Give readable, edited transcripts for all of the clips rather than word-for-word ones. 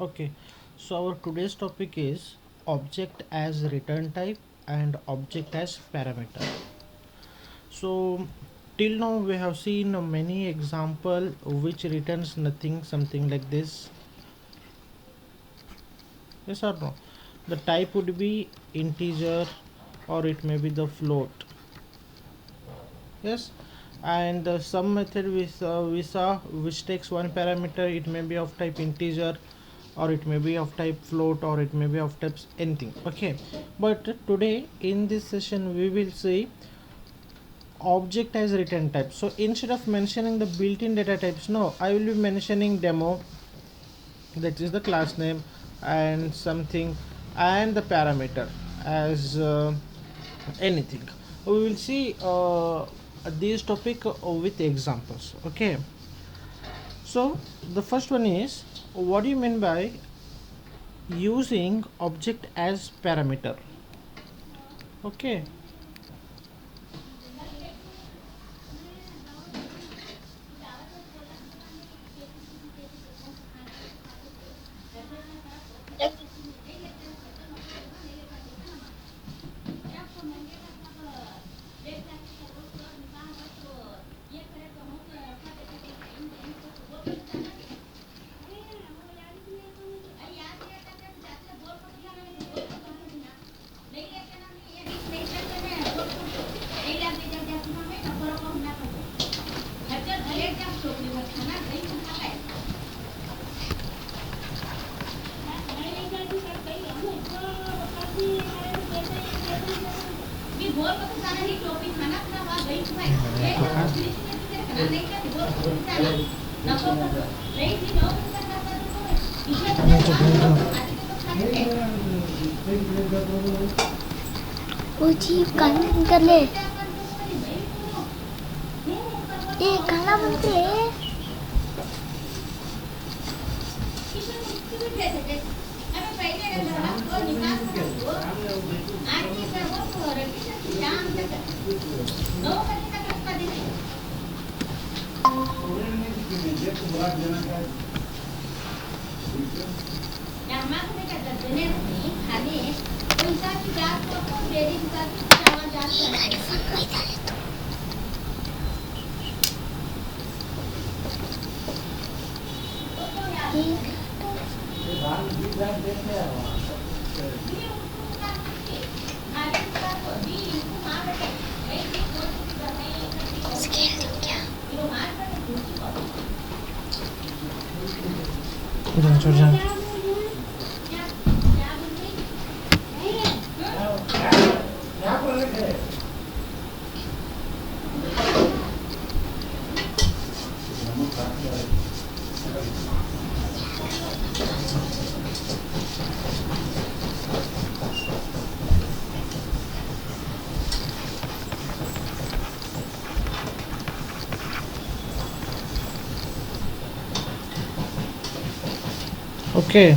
Okay, so our today's topic is object as return type and object as parameter. So till now we have seen many example which returns nothing, something like this. Yes or no? The type would be integer or it may be the float. Yes, and some method we saw which takes one parameter, it may be of type integer or it may be of type float or it may be of types anything. Okay, but today in this session we will see object as return type. So instead of mentioning the built-in data types, no, I will be mentioning demo, that is the class name and something, and the parameter as anything. We will see this topic with examples. Okay, so the first one is, what do you mean by using object as parameter? Okay, वो जी खाना बंद कर ले ये खाना बंद कर ले छोड़ जा। Okay,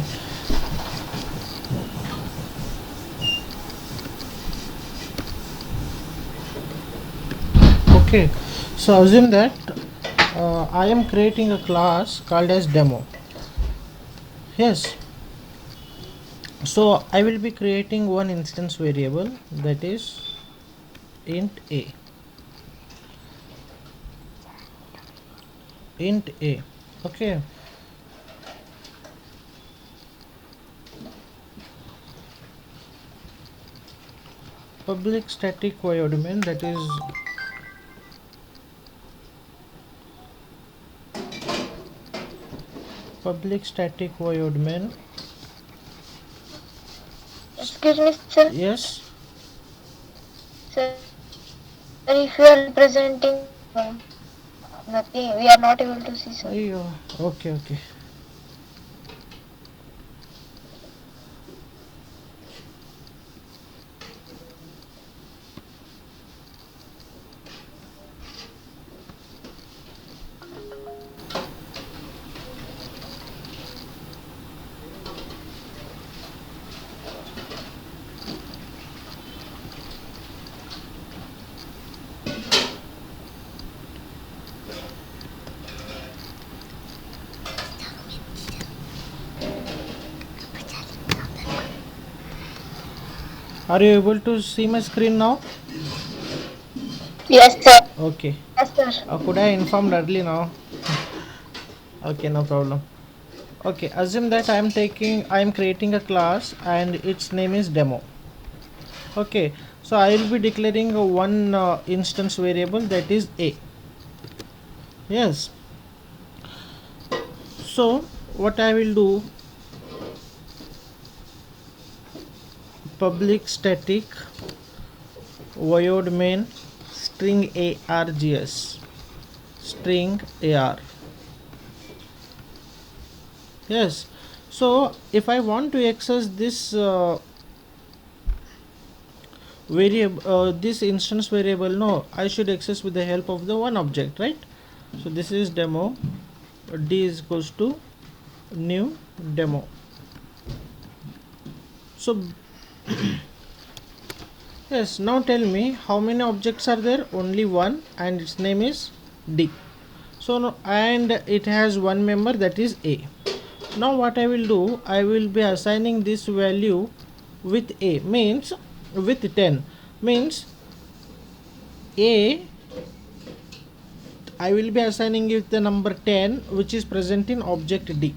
okay, so assume that I am creating a class called as demo. Yes, so I will be creating one instance variable, that is int a. Okay, public static void main, that is public static void main. Excuse me, sir. Yes, Sir, if you are representing nothing, we are not able to see, sir. ayyo, okay, okay. Are you able to see my screen now? Yes, sir. Okay. Yes, sir. Could I inform early now? Okay, no problem. Okay, assume that I am creating a class and its name is demo. Okay, so I will be declaring one instance variable, that is a. Yes. So what I will do, public static void main string args, string ar. Yes. So if I want to access this variable, this instance variable, no, I should access with the help of the one object, right? So this is demo, d is equals to new demo. So yes, now tell me how many objects are there? Only one, and its name is d. So no, and it has one member, that is a. Now what I will do, I will be assigning this value with a, means with 10, means a, I will be assigning it the number 10 which is present in object d.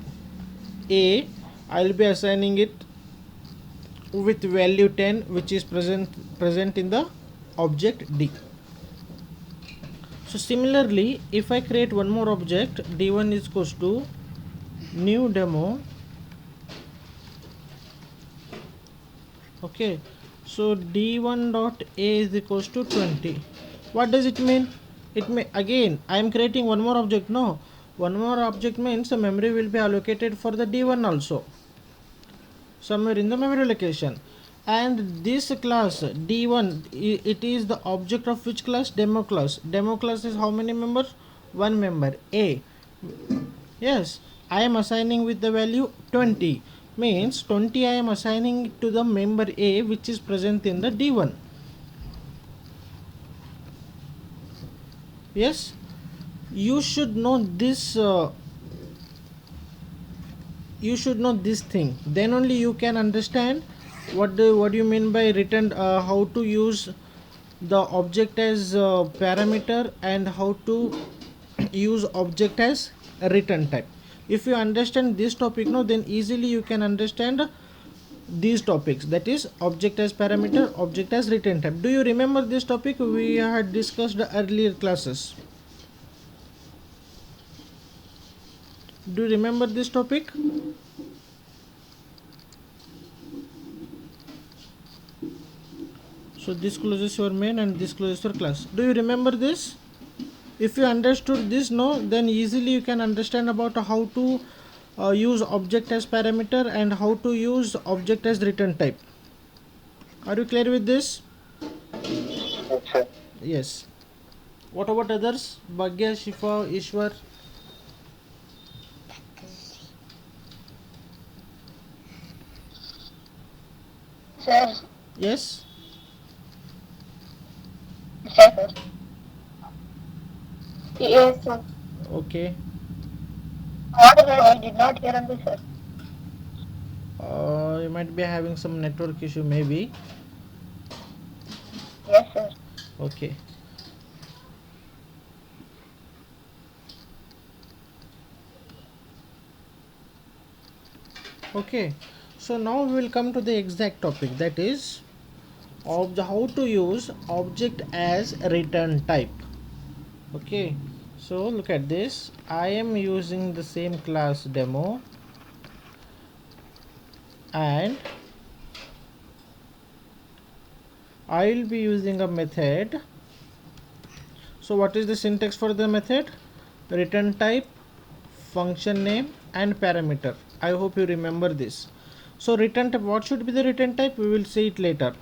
A, I will be assigning it with value 10 which is present in the object d. So similarly, if I create one more object, d1 is equals to new demo. Okay, so d1 dot a is equals to 20. What does it mean? It may, again I am creating one more object. No, one more object means the memory will be allocated for the d1 also, somewhere in the memory location. And this class d1, it is the object of which class? Demo class. Demo class is how many members? One member, a. Yes, I am assigning with the value 20, means 20 I am assigning to the member a which is present in the d1. Yes, you should know this you should know this thing, then only you can understand what do you mean by return, how to use the object as parameter, and how to use object as a return type. If you understand this topic, no, then easily you can understand these topics, that is object as parameter, object as return type. Do you remember this topic? We had discussed earlier classes. Do you remember this topic? So this closes your main and this closes your class. Do you remember this? If you understood this, no, then easily you can understand about how to use object as parameter and how to use object as return type. Are you clear with this? Yes, sir. Yes. What about others? Bhagya, Shifa, Ishwar? Sir. Yes. Yes, sir. Yes, sir. Okay. What I did not hear on this, sir. You might be having some network issue, maybe. Yes, sir. Okay. Okay. So now we will come to the exact topic, that is how to use object as return type. Okay. So look at this. I am using the same class demo, and I will be using a method. So what is the syntax for the method? Return type, function name, and parameter. I hope you remember this. So return type, what should be the return type? We will see it later.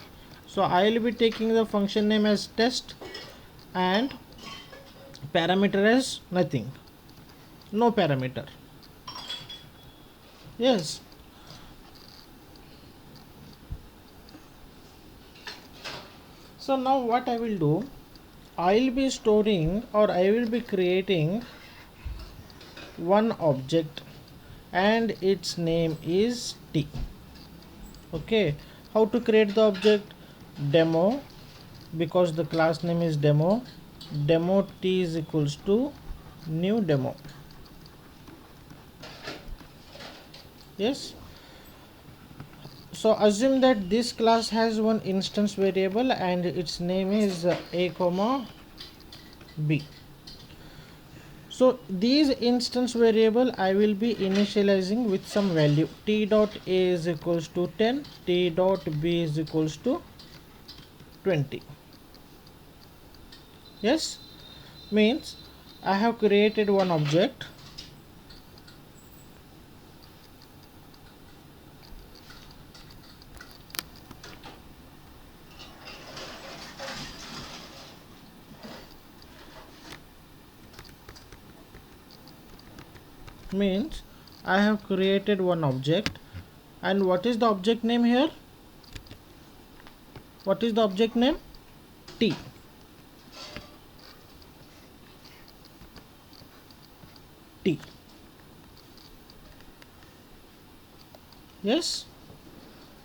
So I will be taking the function name as test and parameter as nothing, no parameter. Yes. So now what I will do, I will be storing, or I will be creating one object and its name is t. Okay, how to create the object? demo, because the class name is demo, demo t is equals to new demo. Yes, so assume that this class has one instance variable and its name is a comma b. So these instance variable I will be initializing with some value. T dot a is equals to 10, t dot b is equals to 20. Yes, means I have created one object. Means I have created one object, and what is the object name here? What is the object name? T. T. Yes,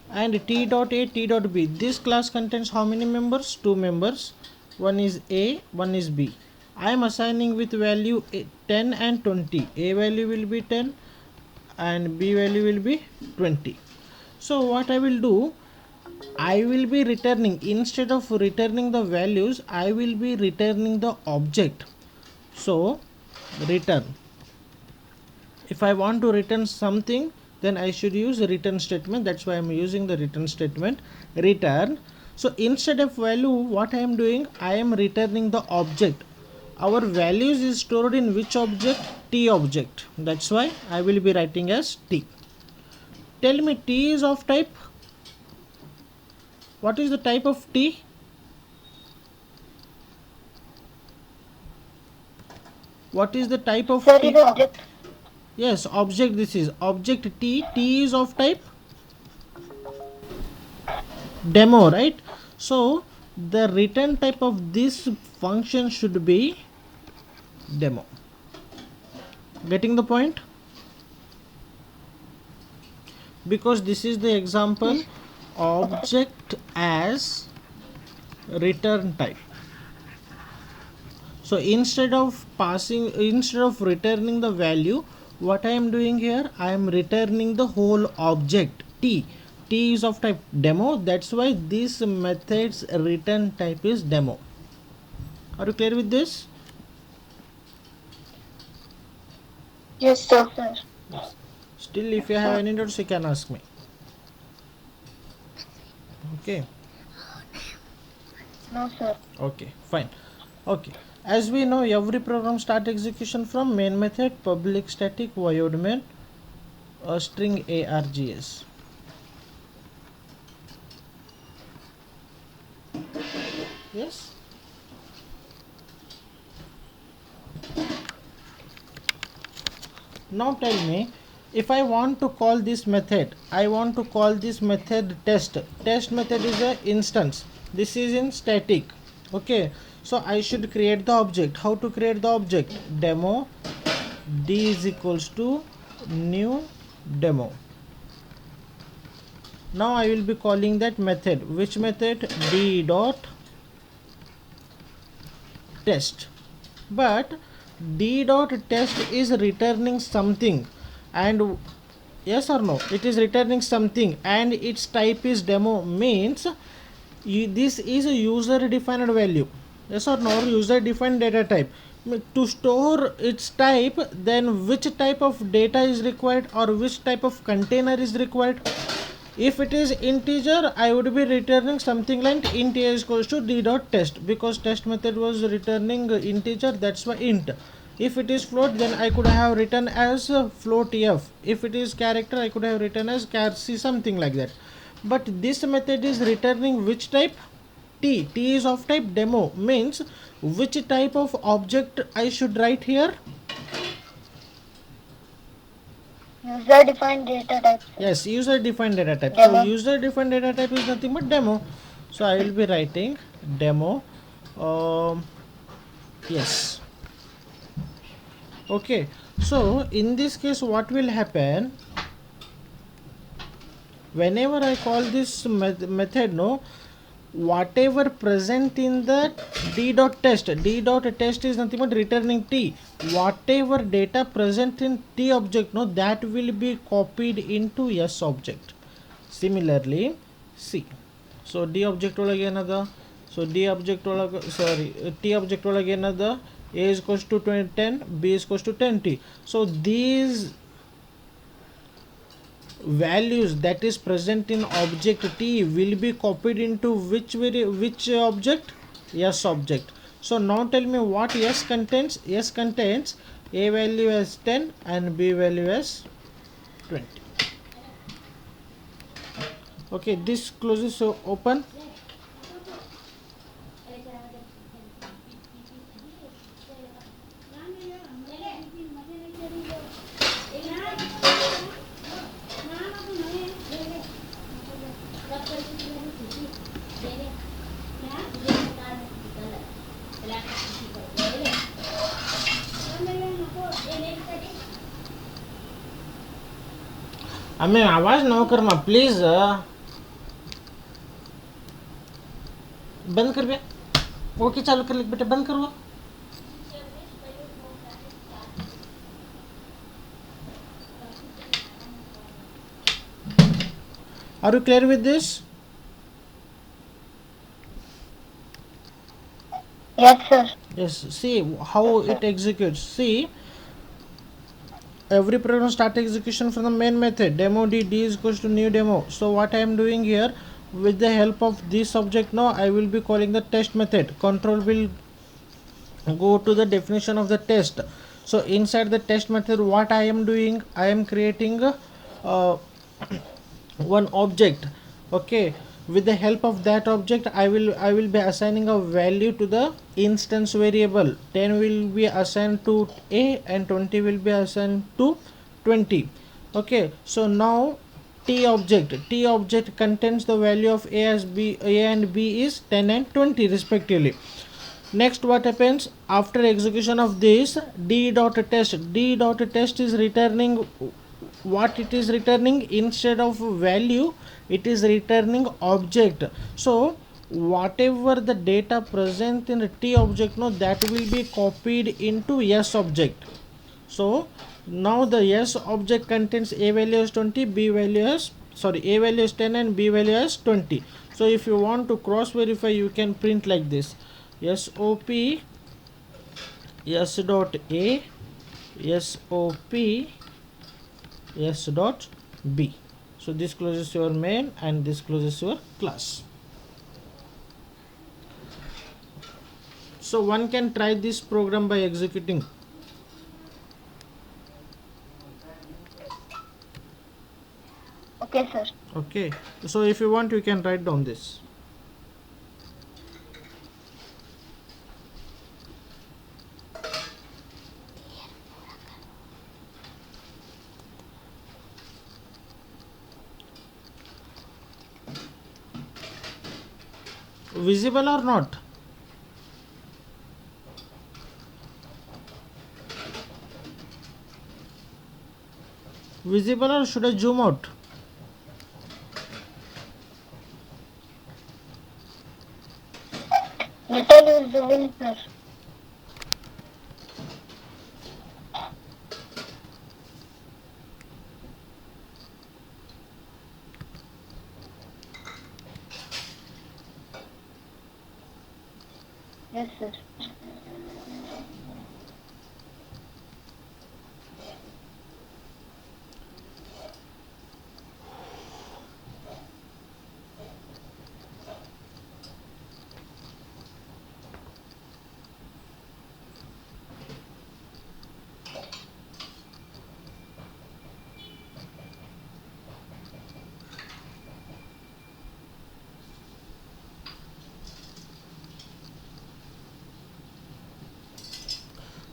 and t dot a, t dot b. This class contains how many members? 2 members. One is a, one is b. I am assigning with value 10 and 20. A value will be 10 and b value will be 20. So what I will do, I will be returning, instead of returning the values, I will be returning the object. So return, if I want to return something, then I should use a return statement. That's why I am using the return statement, return. So instead of value, what I am doing, I am returning the object. Our values is stored in which object? T object. That's why I will be writing as T. Tell me, T is of type. What is the type of T? What is the type of Sir, T? is object. Yes, object. This is object T. T is of type demo, right? So the return type of this function should be demo. Getting the point? Because this is the example, object as return type. So instead of returning the value, what I am doing here, I am returning the whole object T. T is of type demo. That's why this method's return type is demo. Are you clear with this? Yes, sir. Yes. Still, if you have any doubts, you can ask me. Okay. No, sir. Okay, fine. Okay. As we know, every program start execution from main method, public static void main, string args. Yes. Now tell me, if I want to call this method, I want to call this method test. Test method is a instance. This is in static. Okay. So I should create the object. How to create the object? Demo d is equals to new demo. Now I will be calling that method. Which method? D dot test. But d dot test is returning something, and yes or no, it is returning something and its type is demo. Means this is a user defined value. Yes or no, user defined data type. To store its type, then which type of data is required or which type of container is required? If it is integer, I would be returning something like int a is equals to d dot test, because test method was returning integer, that's why int. If it is float, then I could have written as float f. If it is character, I could have written as char c, something like that. But this method is returning which type? T. T is of type demo. Means which type of object I should write here? User defined data type. Yes, user defined data type. Demo. So user defined data type is nothing but demo. So I will be writing demo. Yes. Okay. So in this case, what will happen? Whenever I call this method, no, whatever present in the d dot test. D dot test is nothing but returning t. Whatever data present in t object, no, that will be copied into s object. Similarly c. So d object ಒಳಗೆ ಏನದ, so d object ಒಳಗೆ t object ಒಳಗೆ ಏನದ, a is equals to 10, b is equals to 10t. So these values that is present in object t will be copied into which object? S object. So now tell me what S contains. S contains a value as 10 and b value as 20. Okay, this closes, so open. हमें आवाज न Karma please, बंद कर बे. Okay चालू कर ले बेटा, बंद कर वो. Are you clear with this? Yes, sir. Yes, see how it executes. See, every program start execution from the main method demo d is equals to new demo. So what I am doing here, with the help of this object now, I will be calling the test method. Control will go to the definition of the test. So inside the test method, what I am doing, I am creating one object. Okay, with the help of that object, I will be assigning a value to the instance variable. 10 will be assigned to a and 20 will be assigned to 20. Okay, so now t object contains the value of a and b is 10 and 20 respectively. Next, what happens after execution of this d dot test is returning what it is returning. Instead of value, it is returning object. So whatever the data present in the t object, no, that will be copied into s object. So now the s object contains a value as 20, b value as a value is 10 and b value as 20. So if you want to cross verify, you can print like this: sop s dot a sop s dot b. So this closes your main and this closes your class. So one can try this program by executing. Okay, sir. Okay, so if you want, you can write down this. Visible or not? Visible, or should I zoom out? Little is zooming, sir. Yes, sir.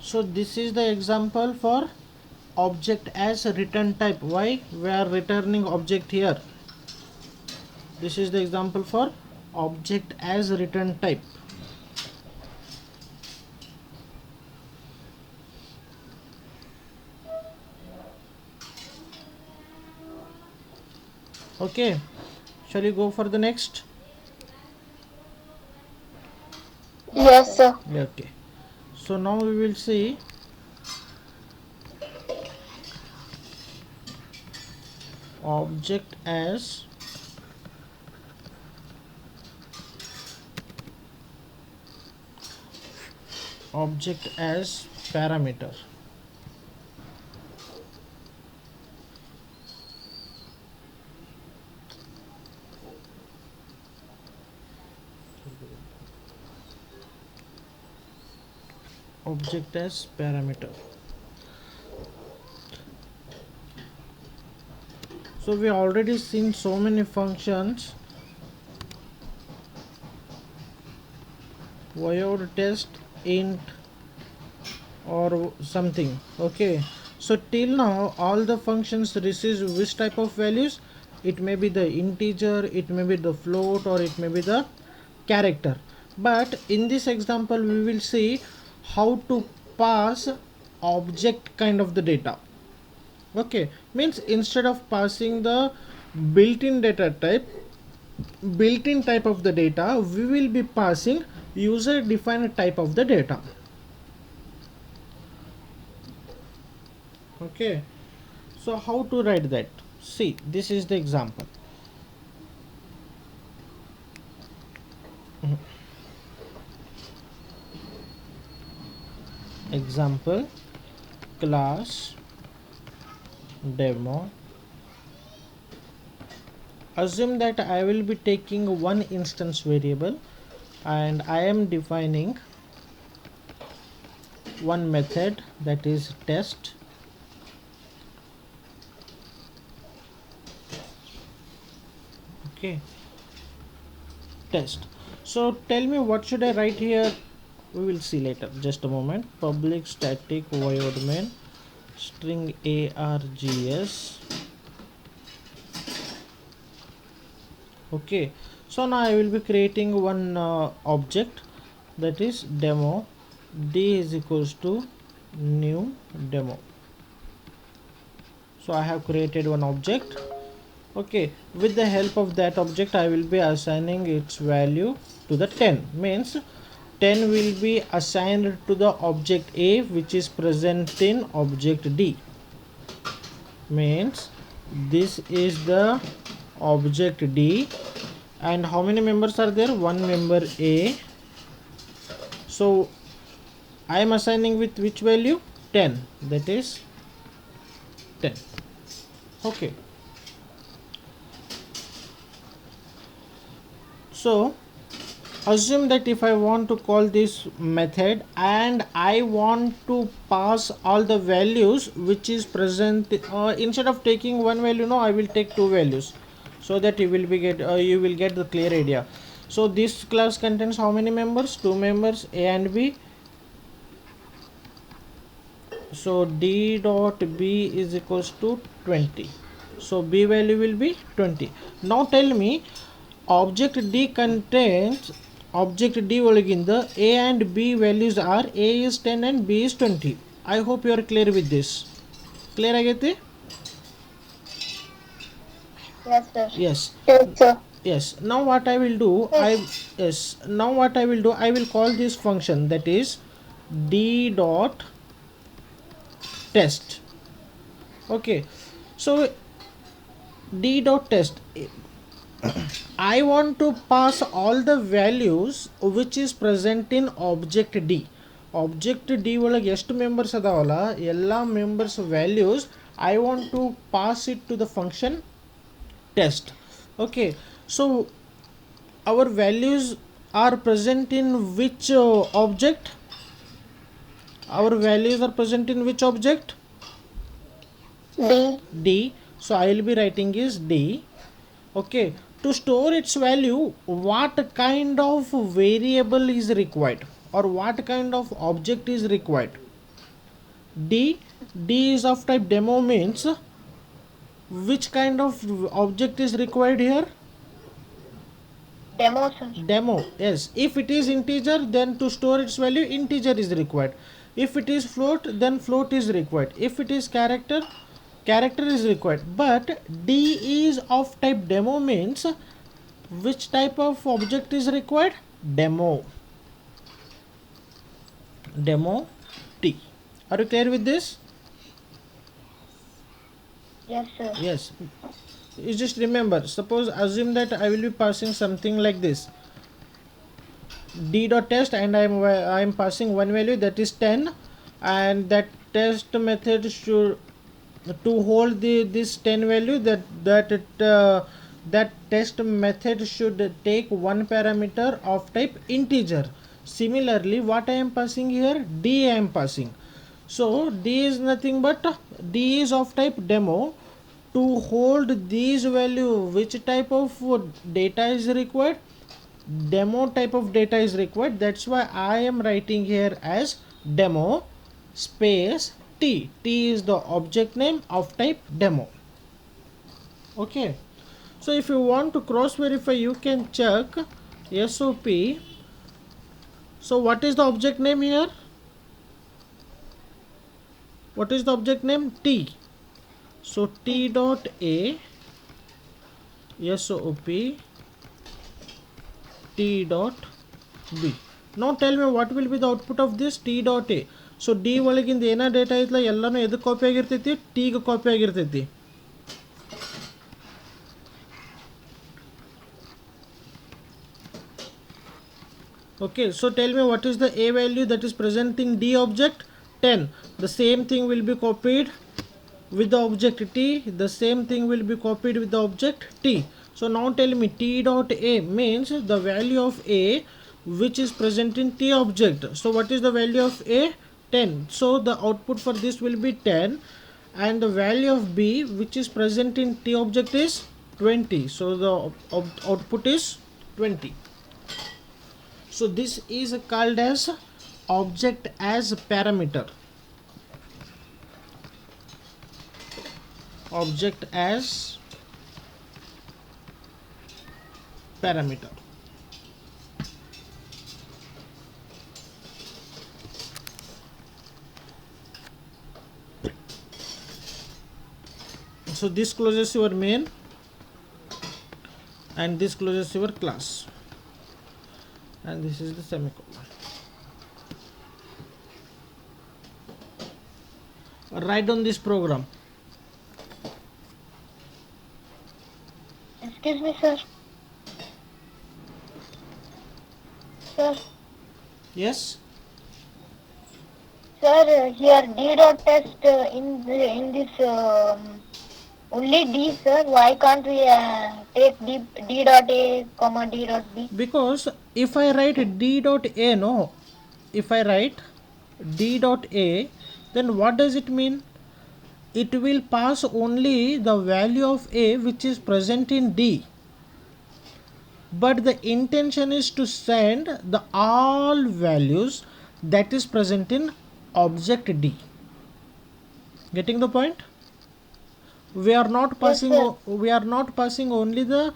So this is the example for object as return type. Why we are returning object here? This is the example for object as return type. Okay, shall we go for the next? Yes, sir. Okay. So now we will see object as parameter. Object as parameter. So we already seen so many functions. Void test int or something. Okay, so till now all the functions receive which type of values? It may be the integer, it may be the float, or it may be the character. But in this example we will see how to pass object kind of the data. Okay, means instead of passing the built-in data type, built-in type of the data, we will be passing user defined type of the data. Okay, so how to write that? See, this is the example. Example class demo. Assume that I will be taking one instance variable and I am defining one method, that is test. Okay, test. So tell me what should I write here? We will see later. Just a moment. Public static void main string args. Okay, so now I will be creating one object, that is demo. D is equals to new demo. So I have created one object. Okay, with the help of that object I will be assigning its value to the 10. Means 10 will be assigned to the object A, which is present in object D. Means this is the object D, and how many members are there? One member A. So I am assigning with which value? 10, that is 10. Okay, so assume that if I want to call this method and I want to pass all the values which is present, instead of taking one value, no, I will take two values, so that you will get the clear idea. So this class contains how many members? Two members, A and B. So D dot B is equals to 20. So B value will be 20. Now tell me, object D contains object D ಒಳಗಿಂದ A and B values are A is 10 and B is 20. I hope you are clear with this. Clear ಆಗೈತಿ? Yes, sir. Yes. Yes, sir. Yes. Now what I will do, I will call this function, that is D dot test. Okay. So D dot test, I want to pass all the values which is present in object D. Object D ಒಳಗೆ ಎಷ್ಟು members ಅದಾವಲ್ಲ ಎಲ್ಲ members values I want to pass it to the function test. Okay, so our values are present in which object? Our values are present in which object? D. So I will be writing is D. Okay, to store its value, what kind of variable is required, or what kind of object is required? D is of type demo, means which kind of object is required here? Demo, sir. Demo. Yes, if it is integer, then to store its value integer is required. If it is float, then float is required. If it is character is required. But D is of type demo, means which type of object is required? Demo. demo t. Are you clear with this? Yes, sir. Yes. You just remember, suppose assume that I will be passing something like this, d dot test, and I'm passing one value, that is 10, and that test method should, to hold this 10 value, that test method should take one parameter of type integer. Similarly, what I am passing here, d I am passing. So d is nothing but, d is of type demo. To hold these value, which type of data is required, demo type of data is required. That's why I am writing here as demo space t. T is the object name of type demo. Okay, so if you want to cross verify, you can check SOP. So what is the object name here? What is the object name? T. So t dot a SOP t dot b. Now tell me what will be the output of this t dot a. So d ಒಳಗಿಂದ ಏನ data ಐತಲ್ಲ ಎಲ್ಲಾನು ಎದಕ್ಕೆ copy ಆಗಿರ್ತೈತಿ, ಟಿಗೆ copy ಆಗಿರ್ತೈತಿ. Okay, so tell me what is the a value that is present in d object? 10. The same thing will be copied with the object t. The same thing will be copied with the object t. So now tell me t dot a means the value of a which is present in t object. So what is the value of a? 10. So the output for this will be 10, and the value of b which is present in t object is 20. So the output is 20. So this is called as object as parameter. Object as parameter. So this closes your main and this closes your class, and this is the semicolon. Write down this program. Excuse me, sir. Sir, Yes. sir, here d dot test in this only d, sir. Why can't we take d dot a comma d dot b? Because if I write d dot a, no, if I write d dot a, then what does it mean? It will pass only the value of a which is present in d, but the intention is to send the all values that is present in object d. Getting the point? We are not passing we are not passing only the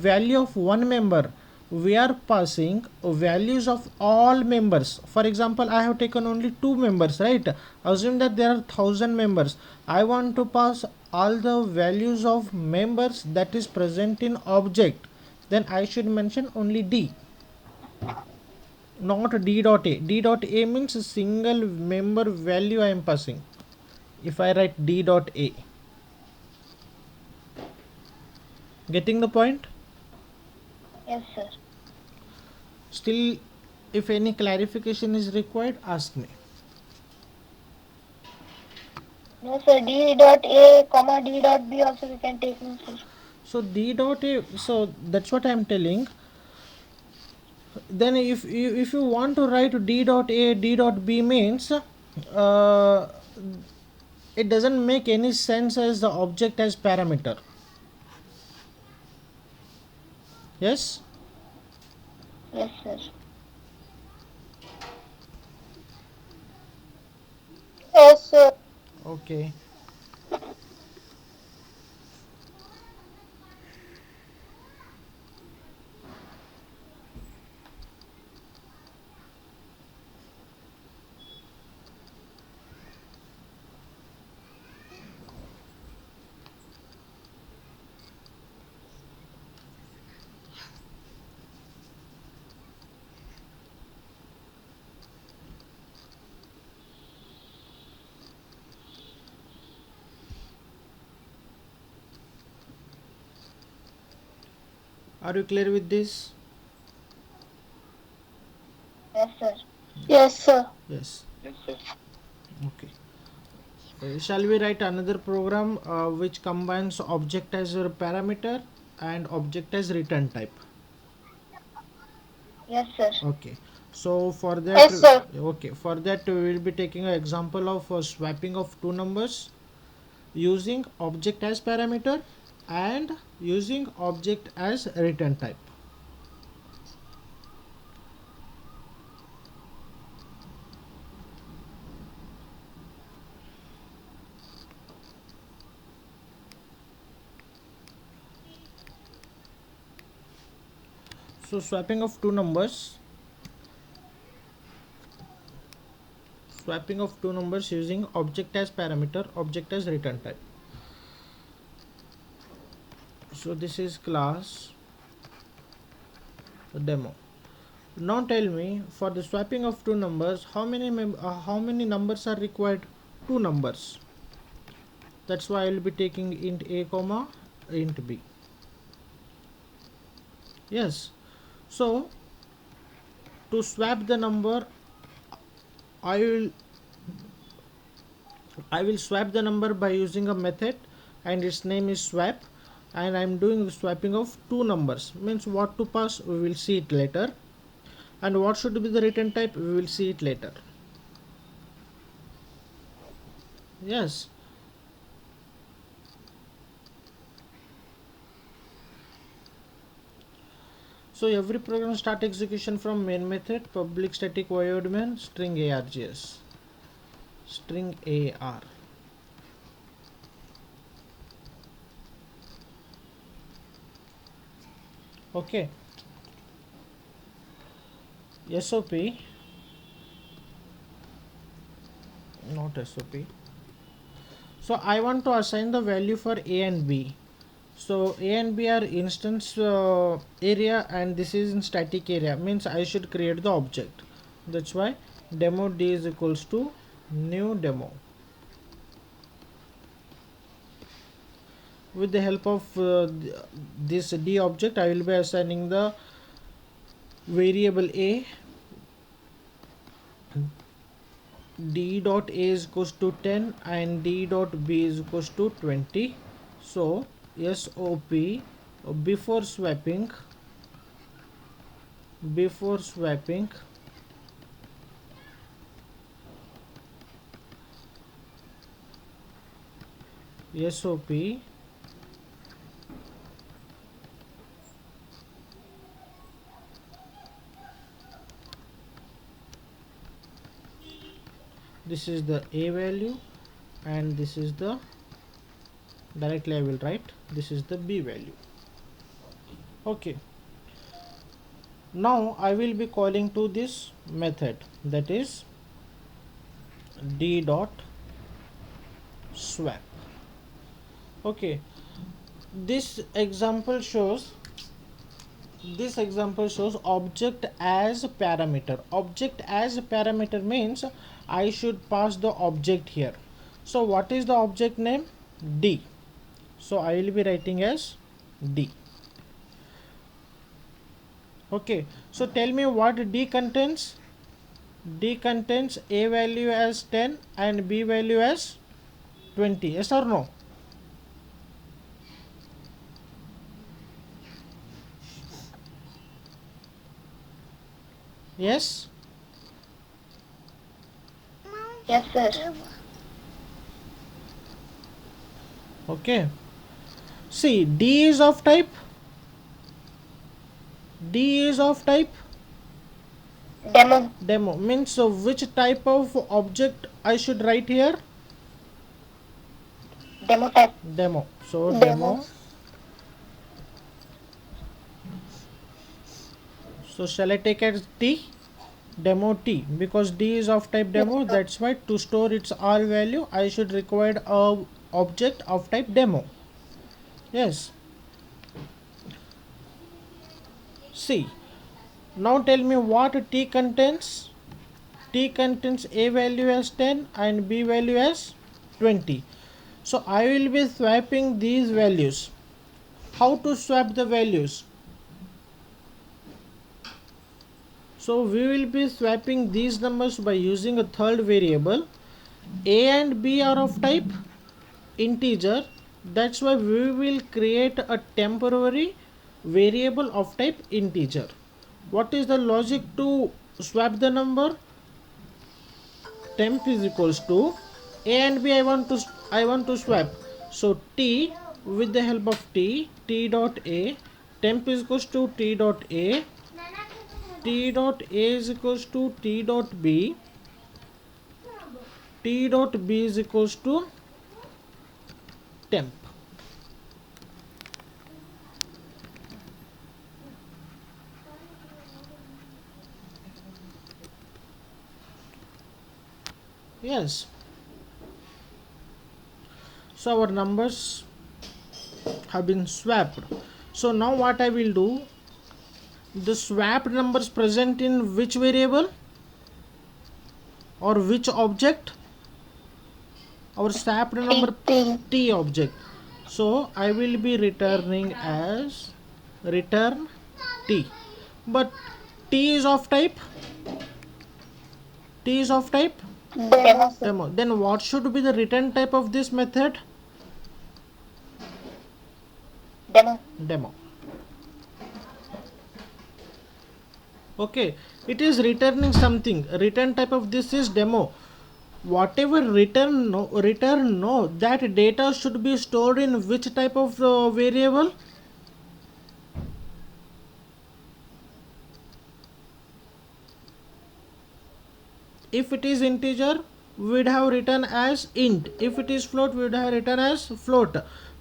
value of one member. We are passing values of all members. For example, I have taken only 2 members, right? Assume that there are 1000 members. I want to pass all the values of members that is present in object. Then I should mention only d, not d dot a. D dot a means a single member value I am passing. If I write d dot a. Getting the point? Yes, sir. Still, if any clarification is required, ask me. No, sir. D dot a comma d dot b also we can take, no, sir. So d dot a, so that's what I am telling. Then if you want to write d dot a d dot b means it doesn't make any sense as the object as parameter. Yes. Yes, sir. Yes, sir. Okay. Are you clear with this? Yes, sir. Yes, sir. Yes. Yes, sir. Okay. Shall we write another program which combines object as a parameter and object as return type? Yes, sir. Okay. So for that, Yes, sir. okay, for that we will be taking an example of swapping of two numbers using object as parameter and using object as return type. So swapping of two numbers using object as parameter, object as return type. So this is class demo. Now tell me, for the swapping of two numbers, how many numbers are required? Two numbers. That's why I will be taking int a comma int b. Yes. So to swap the number, I will swap the number by using a method, and its name is swap, and I'm doing swapping of two numbers. Means what to pass, we will see it later, and what should be the return type, we will see it later. Yes. So every program start execution from main method, public static void main string args, string ar. Okay. SOP, not SOP. So I want to assign the value for a and b. So a and b are instance area, and this is in static area, means I should create the object. That's why demo d is equals to new demo. With the help of this d object, I will be assigning the variable a, d dot a is equals to 10 and d dot b is equals to 20. So SOP, before swapping SOP this is the a value, and this is the, directly I will write, this is the b value. Okay. Now I will be calling to this method, that is d dot swap. Okay. This example shows object as parameter. Object as parameter means I should pass the object here. So what is the object name? D. So I will be writing as D. Okay. So tell me what D contains. D contains a value as 10 and b value as 20. Yes or no? Yes. Yes, sir. Okay. See, D is of type demo. Means so which type of object I should write here? Demo type. Demo. So Demo. demo. So shall I take as T? Demo T, because D is of type demo. That's why to store its R value, I should require a object of type demo. Yes. See, now tell me what T contains. T contains a value as 10 and b value as 20. So I will be swapping these values. How to swap the values? So we will be swapping these numbers by using a third variable. A and B are of type integer. That's why we will create a temporary variable of type integer. What is the logic to swap the number? Temp is equals to A and B. I want to swap. So T, with the help of T dot A, temp is equals to T dot A, T dot A is equals to T dot B, T dot B is equals to temp. Yes. So our numbers have been swapped. So now what I will do, the swapped numbers present in which variable or which object? Our swapped number T object. So I will be returning as return T. But T is of type demo. Then what should be the return type of this method? Demo. Okay, it is returning something. Return type of this is demo. Whatever return no, that data should be stored in which type of variable? If it is integer, we would have written as int. If it is float, we would have written as float.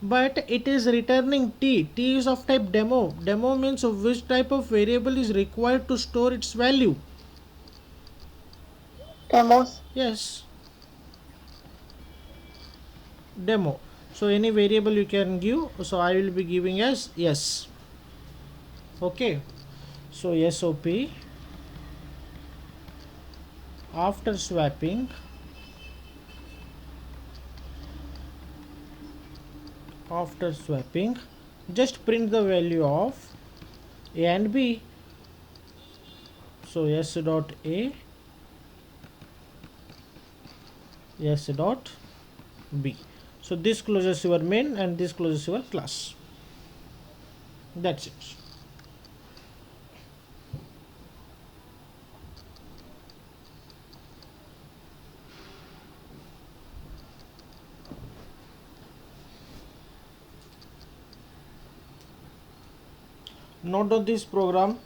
But it is returning T. T is of type demo. Demo means which type of variable is required to store its value. Demos. Yes, demo. So any variable you can give. So I will be giving as yes. Okay. So SOP, after swapping, just print the value of A and B. So S dot A, S dot B. So this closes your main and this closes your class. That's it. Note down this program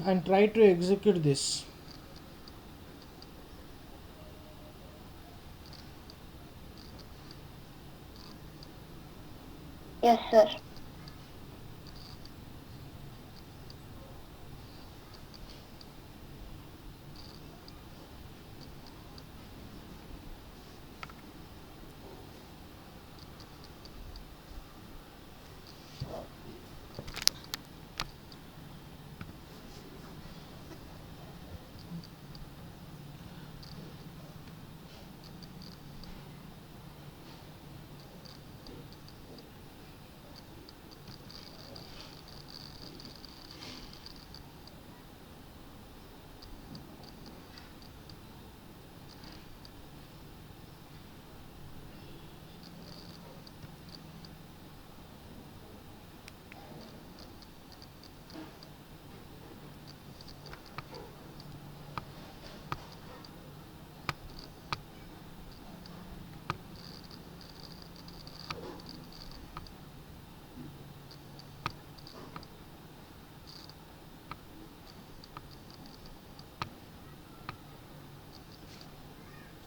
and try to execute this. Yes, sir.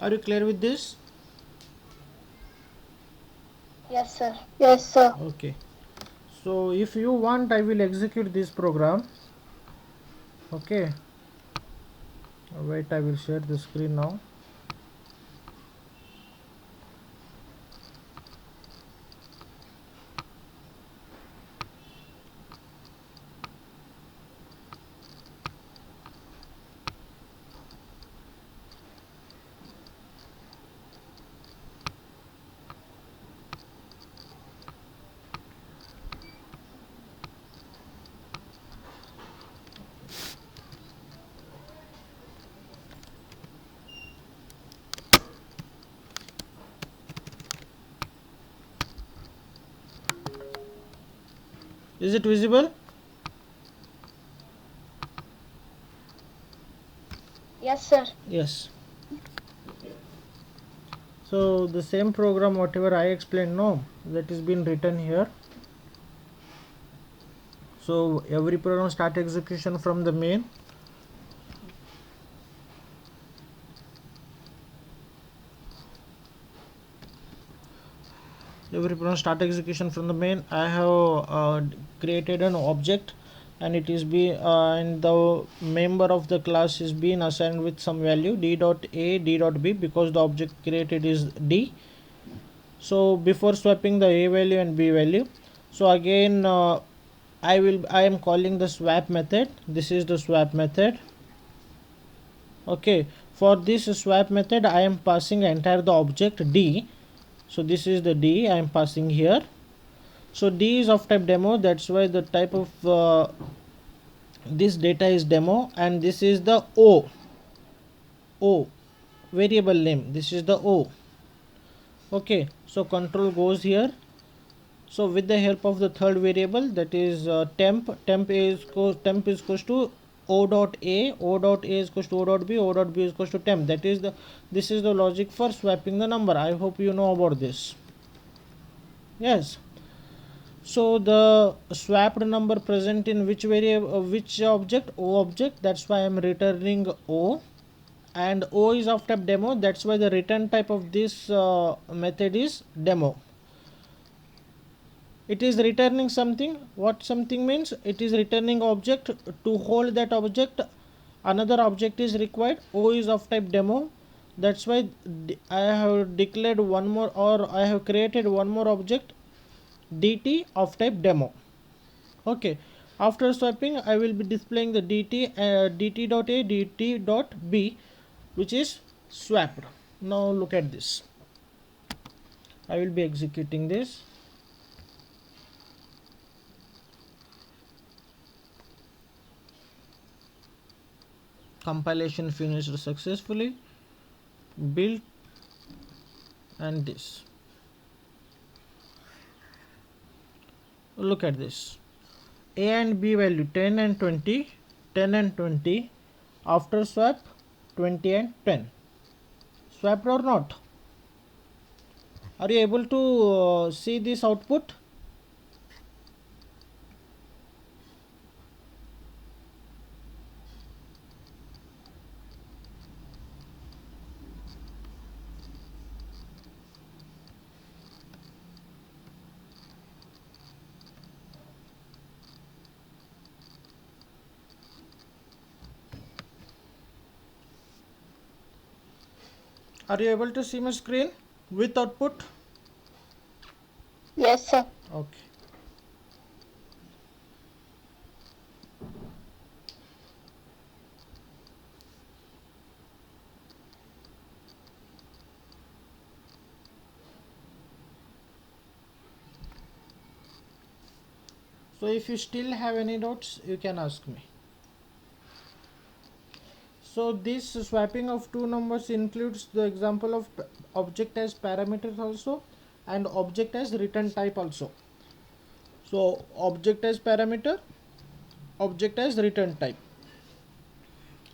Are you clear with this? Yes, sir. Yes, sir. Okay. So if you want, I will execute this program. Okay. Wait, I will share the screen now. Is it visible? Yes, sir. Yes. So the same program whatever I explained, no, that is been written here. So every program start execution from the main. Every program start execution from the main. I have created an object, and it is be and the member of the class is being assigned with some value d dot a d dot b, because the object created is d. So before swapping the a value and b value, so again I am calling the swap method. This is the swap method. Okay, for this swap method I am passing entire the object d. So this is the d I am passing here. So d is of type demo, that's why the type of this data is demo, and this is the o variable name. This is the o. Okay, so control goes here. So with the help of the third variable, that is temp is equals to o dot a, o dot a is equals to o dot b, o dot b is equals to temp. That is the, this is the logic for swapping the number. I hope you know about this. Yes. So the swapped number present in which variable, which object? O object. That's why I am returning o, and o is of type demo. That's why the return type of this method is demo. It is returning something. What something means? It is returning object. To hold that object, another object is required. O is of type demo. That's why I have declared one more, or I have created one more object, dt of type demo. Okay, after swapping I will be displaying the dt dot a, dt dot b, which is swapped. Now look at this. I will be executing this. Compilation finished successfully. Build, and this. Look at this. A and B value 10 and 20, 10 and 20. After swap 20 and 10. Swapped or not? Are you able to see this output? Are you able to see my screen with output? Yes, sir. Okay. So if you still have any doubts, you can ask me. So this swapping of two numbers includes the example of object as parameters also, and object as return type also. So object as parameter, object as return type.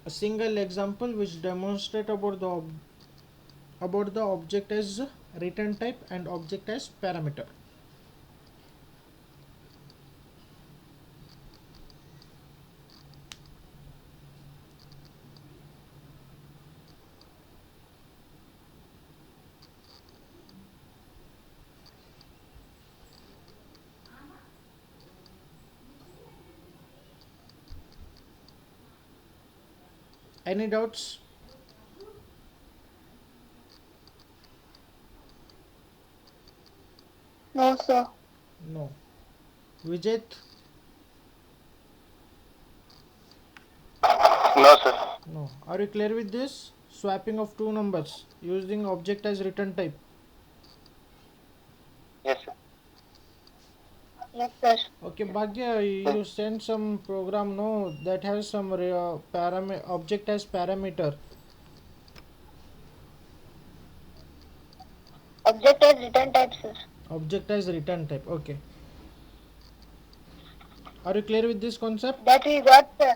A single example which demonstrate about the object as return type and object as parameter. Any doubts? No, sir. No. Vijay? No, sir. No. Are you clear with this? Swapping of two numbers using object as return type. Yes, sir. Yes, sir. Okay, Bhagya, you sent some program, no, that has some object as parameter. Object as return type, sir. Object as return type. Okay. Are you clear with this concept? That we got, sir.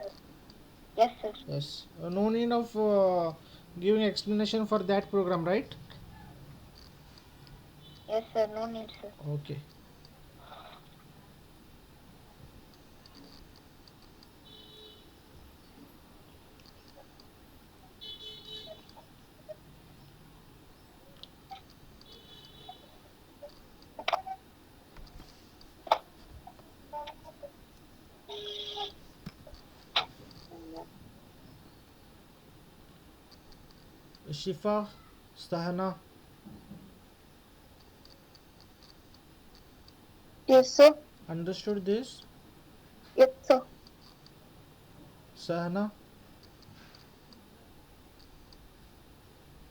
Yes, sir. Yes. No need of giving explanation for that program, right? Yes, sir. No need, sir. Okay. Shifa, Stahana, Yes, sir. understood this? Yes, sir. Sahana?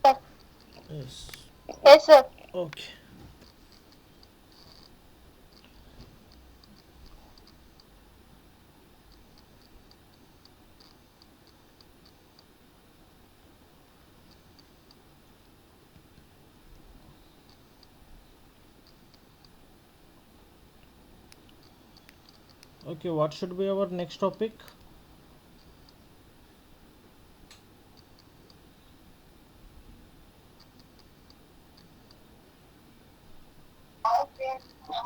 Sir. Yes. Yes, sir. Okay. Okay, what should be our next topic?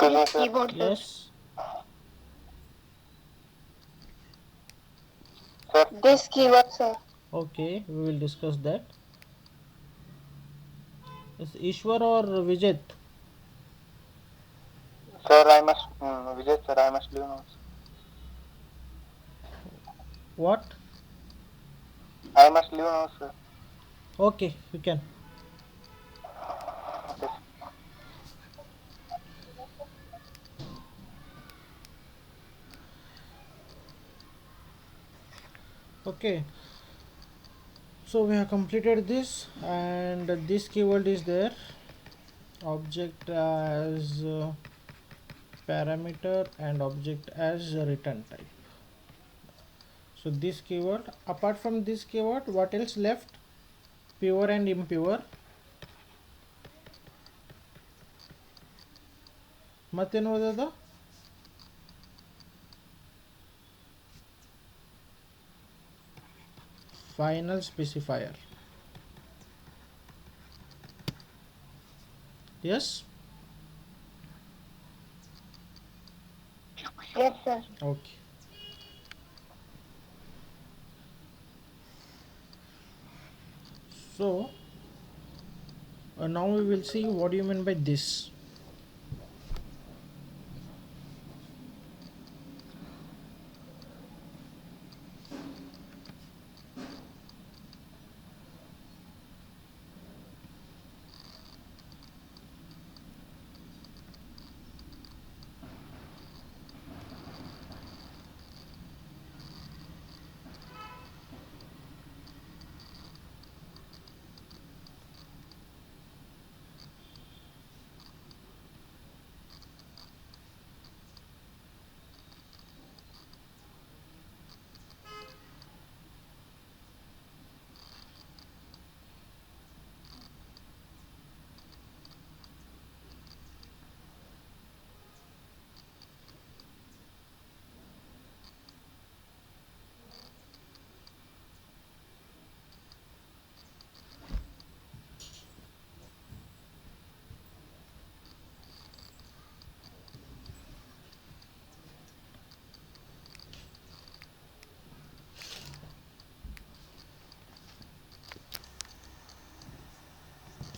This keyboard, sir. Yes. Sir. This keyboard, sir. Okay, we will discuss that. Is Ishwar or Vijay? Sir, I must, Vijay, sir, I must leave now. What? I must leave now, sir. Okay, you can. Okay. Okay. So we have completed this, and this keyword is there. Object as parameter and object as return type. So this keyword, apart from this keyword, what else left? Pure and impure. ಮತ್ತೇನು ಓದೋದು? Final specifier. Yes? Yes, sir. Okay. So now we will see what do you mean by this.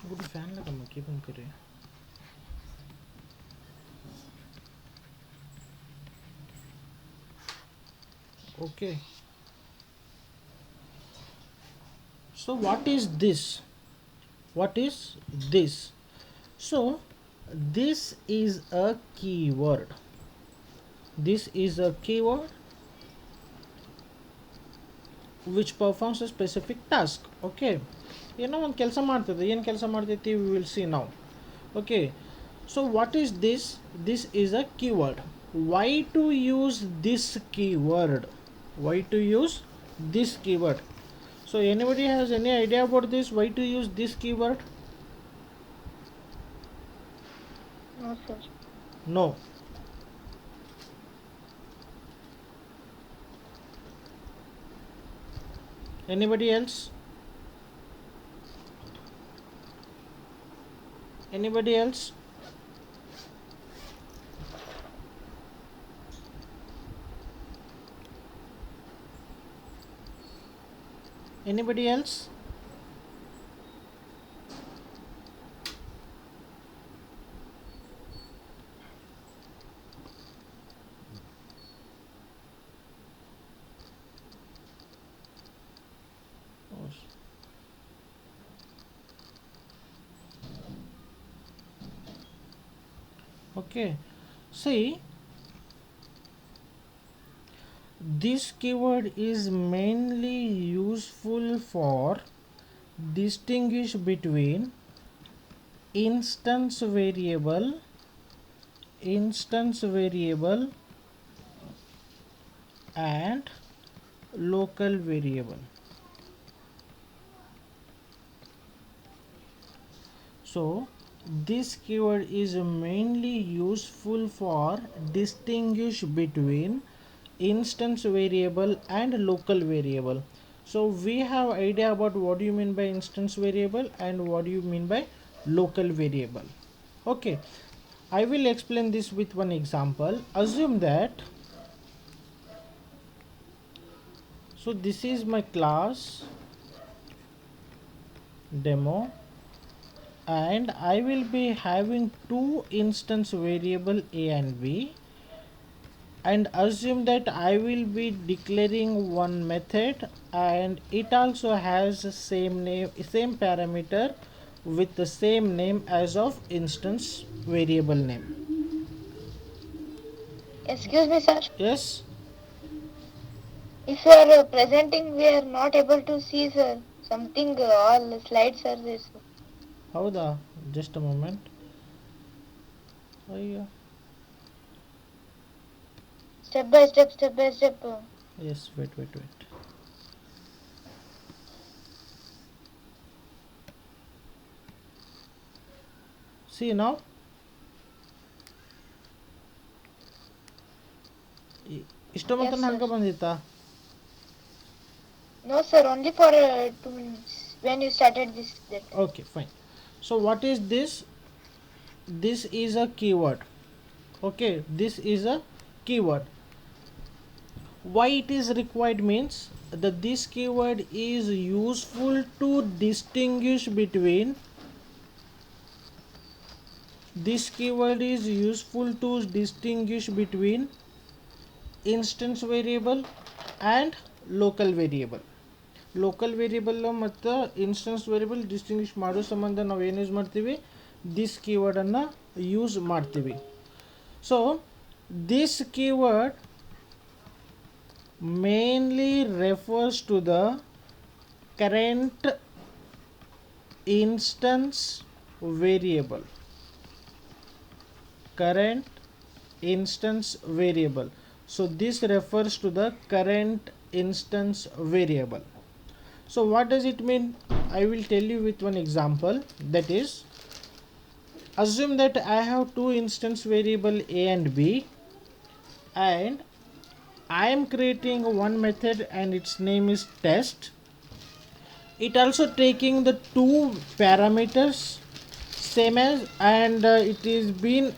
Good fan लगा मैं की बंद करे. Okay. So what is this? What is this? So this is a keyword. This is a keyword which performs a specific task. Okay. ಏನೋ ಒಂದು ಕೆಲಸ ಮಾಡ್ತದೆ. ಏನು ಕೆಲಸ ಮಾಡ್ತೈತಿ? We will see now. Okay. So what is this? This is a keyword. Why to use this keyword? Why to use this keyword? So anybody has any idea about this? Why to use this keyword? No, sir. No. Anybody else? Anybody else? Anybody else? Okay, see, this keyword is mainly useful for distinguish between instance variable and local variable. So this keyword is mainly useful for distinguish between instance variable and local variable. So we have idea about what do you mean by instance variable and what do you mean by local variable. Okay, I will explain this with one example. Assume that, so this is my class demo and I will be having two instance variable a and b, and assume that I will be declaring one method and it also has same name, same parameter with the same name as of instance variable name. Excuse me, sir. Yes, If you are presenting, we are not able to see, sir. Something all slides are there, sir. howda, just a moment. Yeah. Step by step, step by step. Yes, wait. See now, ಇಷ್ಟು Yes, ಮಾತ್ರ sir. ಹಂಗೆ ಬಂದಿತ್ತಾ? No, sir. Only for 2 minutes when you started this. That. Okay, fine. So what is this? This is a keyword. Okay, this is a keyword. Why it is required means that this keyword is useful to distinguish between, this keyword is useful to distinguish between instance variable and local variable. Local variable ಮತ್ತು instance variable distinguish ಮಾಡೋ ಸಂಬಂಧ ನಾವು ಏನು use ಮಾಡ್ತೀವಿ, this ಕೀವರ್ಡನ್ನು use ಮಾಡ್ತೀವಿ. So this keyword mainly refers to the current instance variable. Current instance variable. So this refers to the current instance variable. So what does it mean? I will tell you with one example. That is, assume that I have two instance variable a and b, and I am creating one method and its name is test. It also taking the two parameters same as, and it is been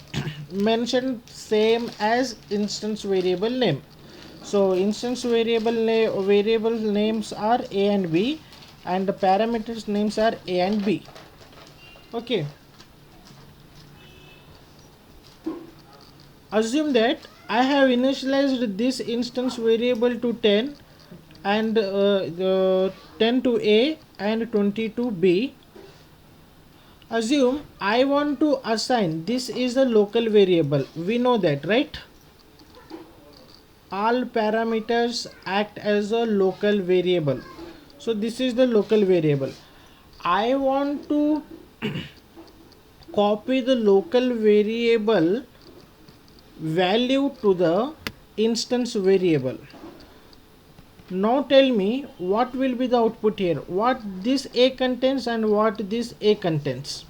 mentioned same as instance variable name. So instance variable names are a and b, and the parameters names are a and b. Okay, assume that I have initialized this instance variable to 10 and 10 to a and 20 to b. Assume I want to assign, this is a local variable, we know that, right? All parameters act as a local variable. So this is the local variable. I want to copy the local variable value to the instance variable. Now tell me what will be the output here, what this a contains and what this a contains.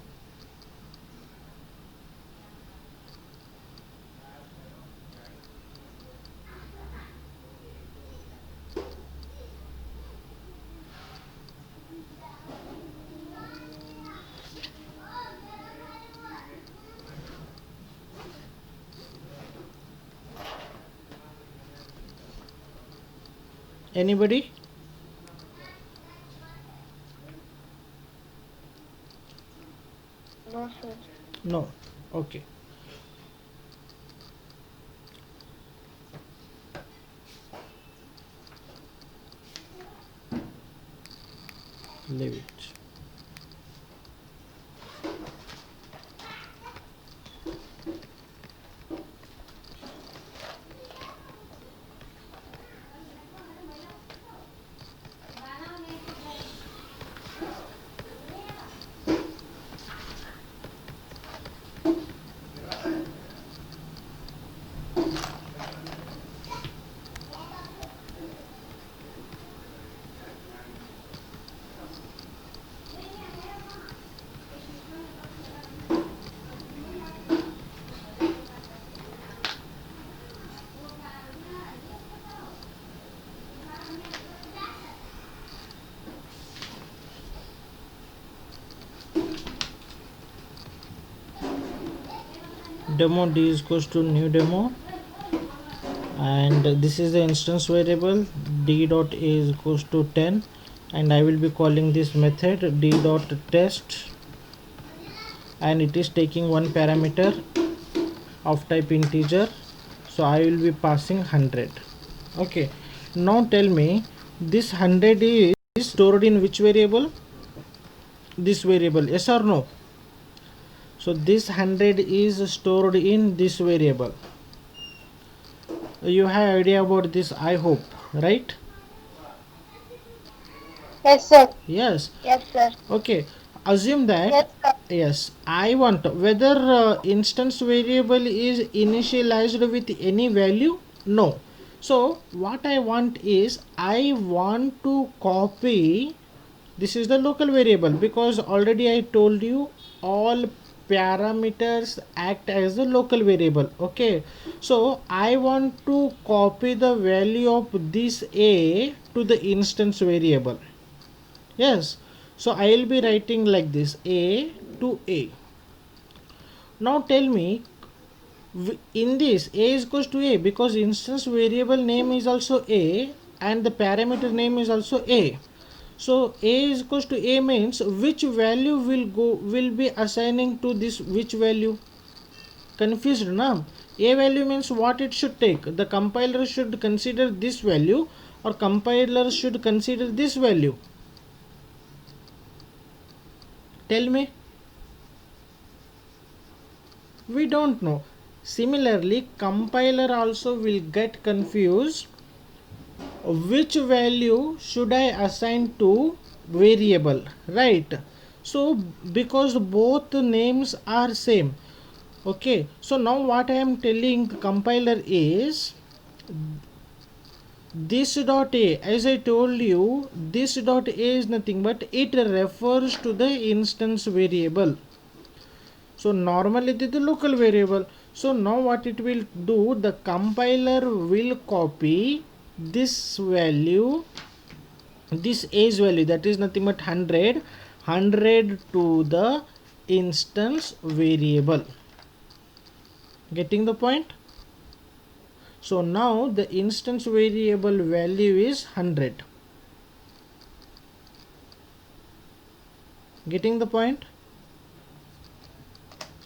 Anybody? No, sir. No. Okay. Leave it. Demo d is equals to new demo, and this is the instance variable d dot a is equals to 10, and I will be calling this method d dot test, and it is taking one parameter of type integer, so I will be passing 100. Okay, now tell me, this 100 is stored in which variable? This variable, yes or no? So this 100 is stored in this variable. You have idea about this, I hope, right? Yes, sir. Yes. Yes, sir. Okay, assume that. Yes, sir. Yes, I want whether instance variable is initialized with any value. No. So what I want is, I want to copy, this is the local variable, because already I told you all parameters act as a local variable. Okay, so I want to copy the value of this a to the instance variable. Yes, so I will be writing like this, a to a. Now tell me, in this a is equals to a, because instance variable name is also a and the parameter name is also a. So a is equals to a means which value will be assigning to this which value? Confused now? A value means what it should take? The compiler should consider this value, or compiler should consider this value? Tell me. We don't know. Similarly, compiler also will get confused, which value should I assign to variable, right? So because both names are same. Okay, so now what I am telling the compiler is, this dot a, as I told you, this dot a is nothing but it refers to the instance variable. So normally it is the local variable. So now what it will do, the compiler will copy this value, this age value, that is nothing but 100 to the instance variable. Getting the point? So now the instance variable value is 100. Getting the point?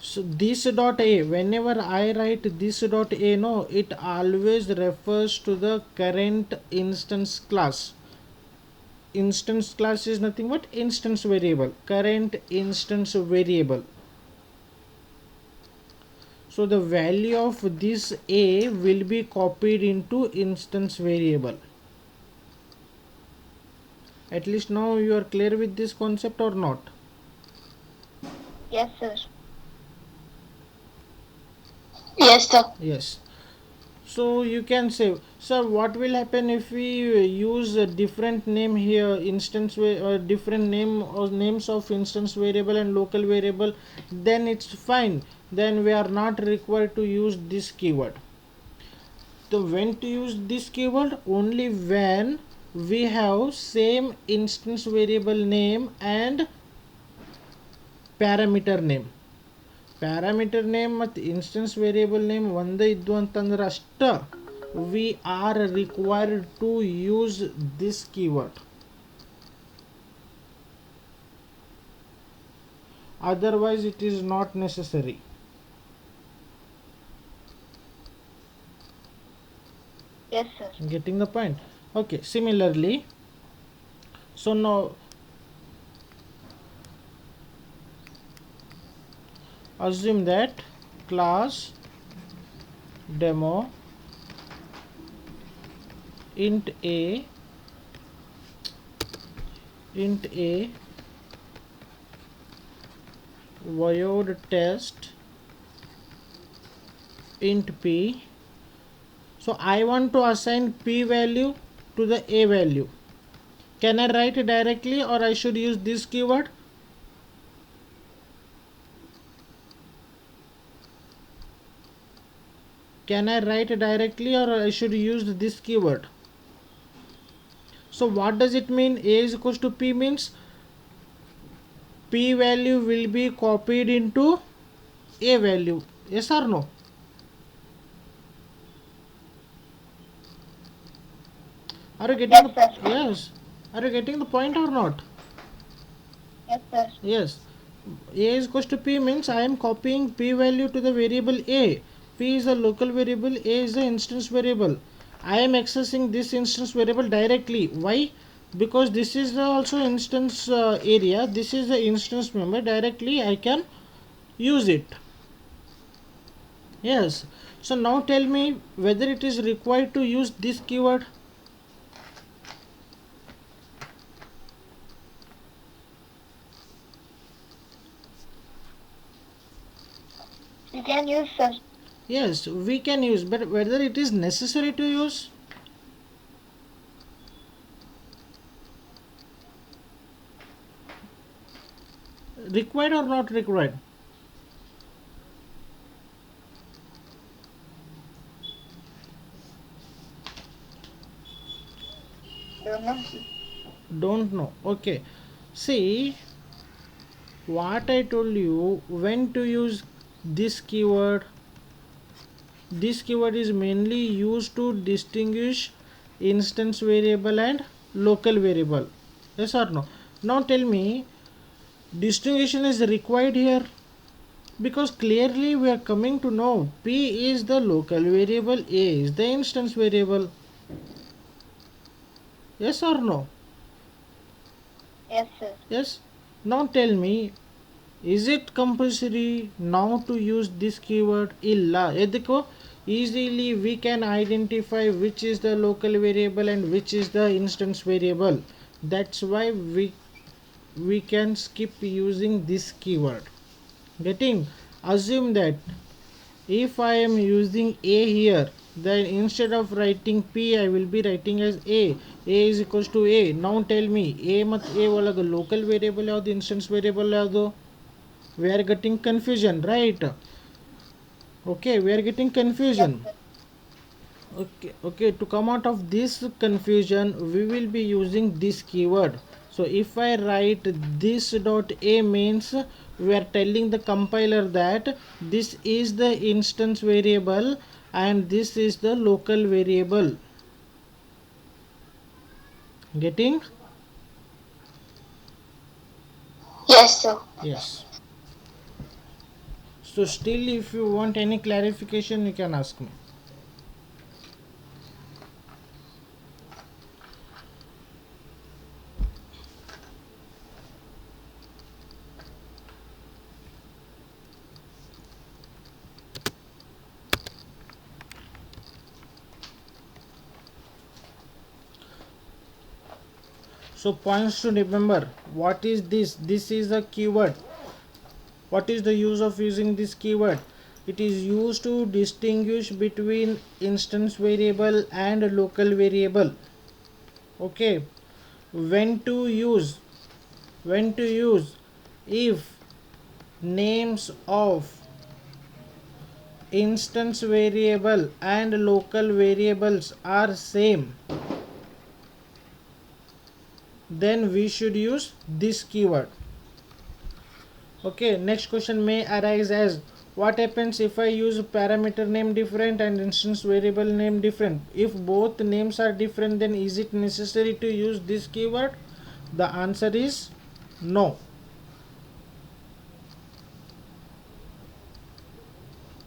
So this dot a, whenever I write this dot a, no, it always refers to the current instance class. Instance class is nothing but instance variable, current instance variable. So the value of this a will be copied into instance variable. At least now you are clear with this concept or not? Yes, sir. Yes, sir. Yes. So you can say, sir, what will happen if we use a different name here, instance different name or names of instance variable and local variable? Then it's fine. Then we are not required to use this keyword. So when to use this keyword? Only when we have same instance variable name and parameter name. Parameter name ಮತ್ತು instance variable name ಒಂದೇ ಇದ್ದು ಅಂತಂದ್ರೆ ಅಷ್ಟ we are required to use this keyword. Otherwise it is not necessary. Yes, sir. Getting the point? Okay, similarly, so now assume that class demo int a void test int p. So I want to assign p value to the a value. Can I write it directly, or I should use this keyword? Can I write it directly, or I should use this keyword? So what does it mean? A is equals to p means p value will be copied into a value. Yes or no? Are you getting Yes, the, sir. yes? Are you getting the point or not? Yes, sir. Yes. A is equals to p means I am copying p value to the variable a. P is the local variable, a is the instance variable. I am accessing this instance variable directly. Why? Because this is the also instance area. This is the instance member. Directly I can use it. Yes. So now tell me whether it is required to use this keyword. We can use, sir. Yes, we can use, but whether it is necessary to use? Required or not required? Don't know. Don't know. Okay. See, what I told you, when to use this keyword. This keyword is mainly used to distinguish instance variable and local variable. Yes or no? Now tell me, distinguishing is required here, because clearly we are coming to know p is the local variable, a is the instance variable. Yes or no? Yes, sir. Yes. Now tell me, is it compulsory now to use this keyword? Illa. ये देखो, easily we can identify which is the local variable and which is the instance variable. That's why we can skip using this keyword. Getting? Assume that if I am using a here, then instead of writing p, I will be writing as a. A is equals to a. Now tell me, a mat a वाला local variable या the instance variable या दो. We are getting confusion, right? Okay, we are getting Yes, confusion. sir. Okay, to come out of this confusion we will be using this keyword. So if I write this dot a means we are telling the compiler that this is the instance variable and this is the local variable. Getting? Yes, sir. Yes. So still if you want any clarification you can ask me. So points to remember, what is this? This is a keyword. What is the use of using this keyword? It is used to distinguish between instance variable and local variable. Okay. When to use? When to use? If names of instance variable and local variables are same, then we should use this keyword. Okay, next question may arise as, What happens if I use parameter name different and instance variable name different? If both names are different, then is it necessary to use this keyword? The answer is no.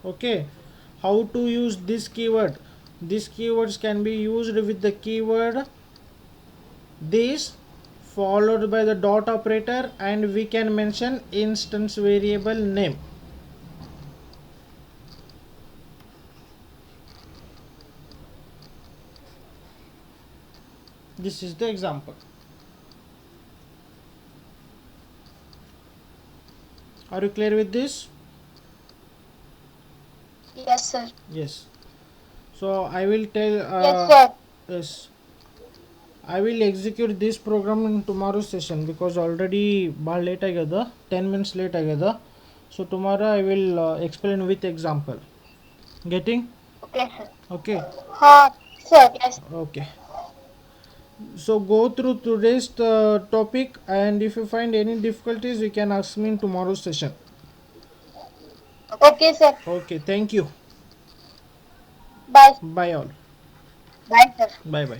Okay, how to use this keyword? These keywords can be used with the keyword this followed by the dot operator, and we can mention instance variable name. This is the example. Are you clear with this? Yes, sir. Yes. So I will tell Yes, sir. yes, I will execute this program in tomorrow's session because already bar late agada, 10 minutes late agada. So tomorrow I will explain with example. Getting? Okay, sir. Okay. Sir. Yes. Okay. So go through today's topic, and if you find any difficulties, you can ask me in tomorrow's session. Okay, sir. Okay. Thank you. Bye. Bye all. Bye, sir. Bye bye.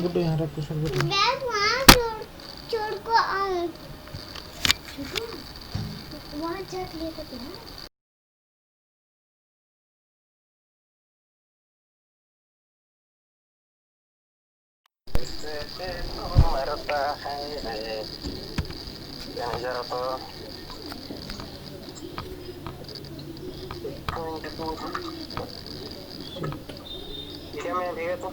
Guddu यहाँ रखो sir बेटा। मैं वहाँ छोड़ को आऊँ। वहाँ चट लेकर तो ना। मरता है जरा तो क्या मैं भेजा तो